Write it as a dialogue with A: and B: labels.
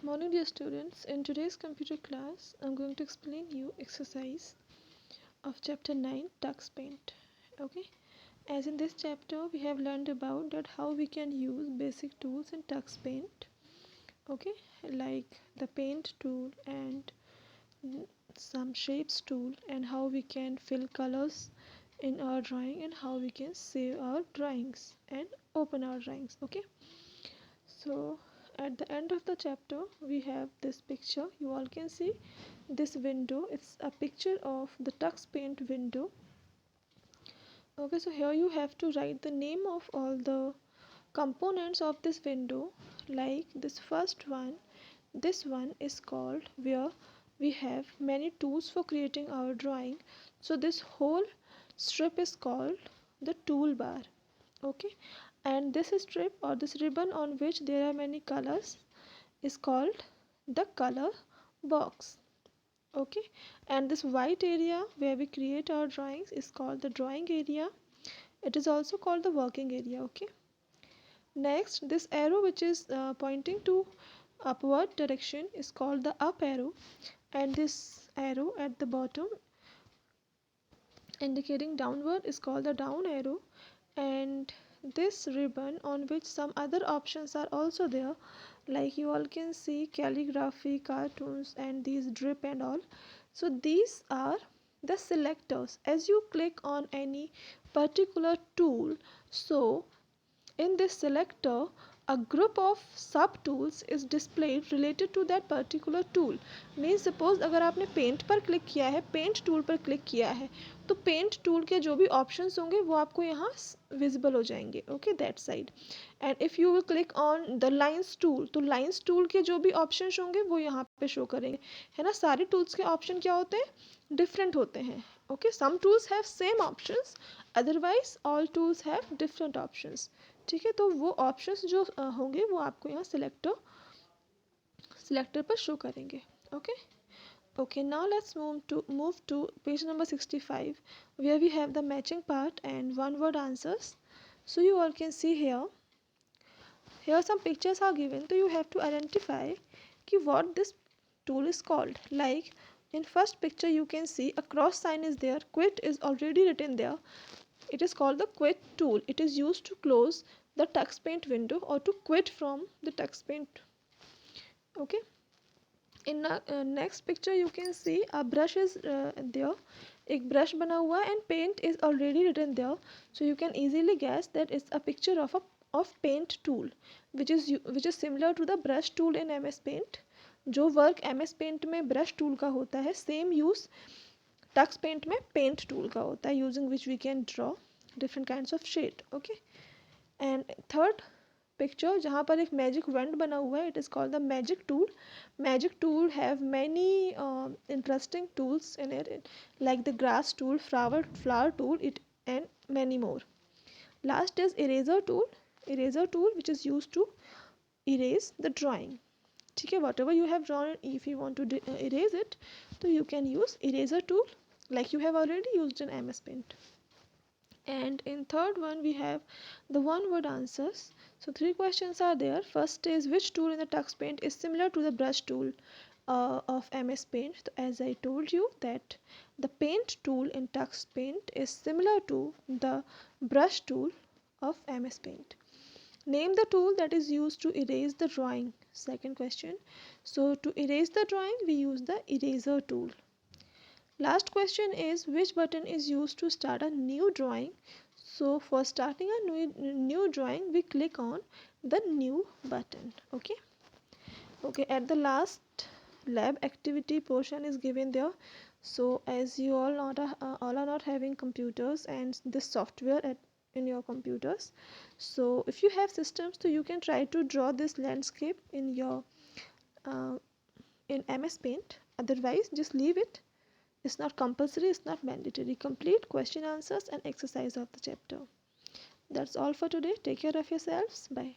A: Morning dear students, in today's computer class I'm going to explain you exercise of chapter 9 Tux Paint. Okay, as in this chapter we have learned about that how we can use basic tools in Tux Paint. Okay, like the paint tool and some shapes tool, and how we can fill colors in our drawing and how we can save our drawings and open our drawings. Okay, so at the end of the chapter we have this picture. You all can see this window. It's a picture of the Tux Paint window. Okay, so here you have to write the name of all the components of this window. Like this first one, this one is called where we have many tools for creating our drawing. So this whole strip is called the toolbar. Okay, and this strip or this ribbon on which there are many colors is called the color box. Okay, and this white area where we create our drawings is called the drawing area. It is also called the working area. Okay, next this arrow which is pointing to upward direction is called the up arrow, and this arrow at the bottom indicating downward is called the down arrow, and this ribbon on which some other options are also there, like you all can see calligraphy, cartoons, and these drip and all. So these are the selectors. As you click on any particular tool, so in this selector a group of sub tools is displayed related to that particular tool. Means suppose अगर आपने paint पर click किया है, paint tool पर click किया है, तो paint tool के जो भी ऑप्शंस होंगे वो आपको यहाँ विजिबल हो जाएंगे. Okay, that side. And if you will click on the lines tool, तो लाइंस टूल के जो भी ऑप्शंस होंगे वो यहाँ पे शो करेंगे. है ना, सारे टूल्स के ऑप्शन क्या होते हैं, डिफरेंट होते हैं. Okay, some tools have same options, otherwise all tools have different options. ठीक है, तो वो ऑप्शंस जो होंगे वो आपको यहाँ सिलेक्टर पर शो करेंगे. Okay okay, now let's move to page number 65, where we have the matching part and one word answers. So you all can see here some pictures are given, so you have to identify what this tool is called. Like in first picture you can see a cross sign is there, quit is already written there. It is called the quit tool. It is used to close the Tux Paint window or to quit from the Tux Paint. Okay, in next picture you can see a brush is there. एक brush बना हुआ है and paint is already written there, so you can easily guess that it's a picture of paint tool, which is similar to the brush tool in MS Paint. जो work MS Paint में brush tool का होता है, same use Tux Paint में paint tool का होता है, using which we can draw different kinds of shade. Okay, and third picture जहाँ पर एक magic wand बना हुआ है, it is called the magic tool. Magic tool have many interesting tools in it, like the grass tool, flower tool, and many more. Last is eraser tool. Eraser tool which is used to erase the drawing. ठीक है, whatever you have drawn, if you want to erase it, so you can use eraser tool like you have already used in MS Paint. And in third one we have the one word answers. So three questions are there. First is which tool in the Tux Paint is similar to the brush tool of MS Paint. So as I told you that the paint tool in Tux Paint is similar to the brush tool of MS Paint. Name the tool that is used to erase the drawing. Second question. So to erase the drawing we use the eraser tool. Last question is which button is used to start a new drawing. So for starting a new drawing we click on the new button. Okay, at the last lab activity portion is given there. So as you all are not having computers and this software in your computers, so if you have systems, so you can try to draw this landscape in your in MS Paint. Otherwise just leave it. It's not compulsory, it's not mandatory. Complete question answers and exercise of the chapter. That's all for today. Take care of yourselves. Bye.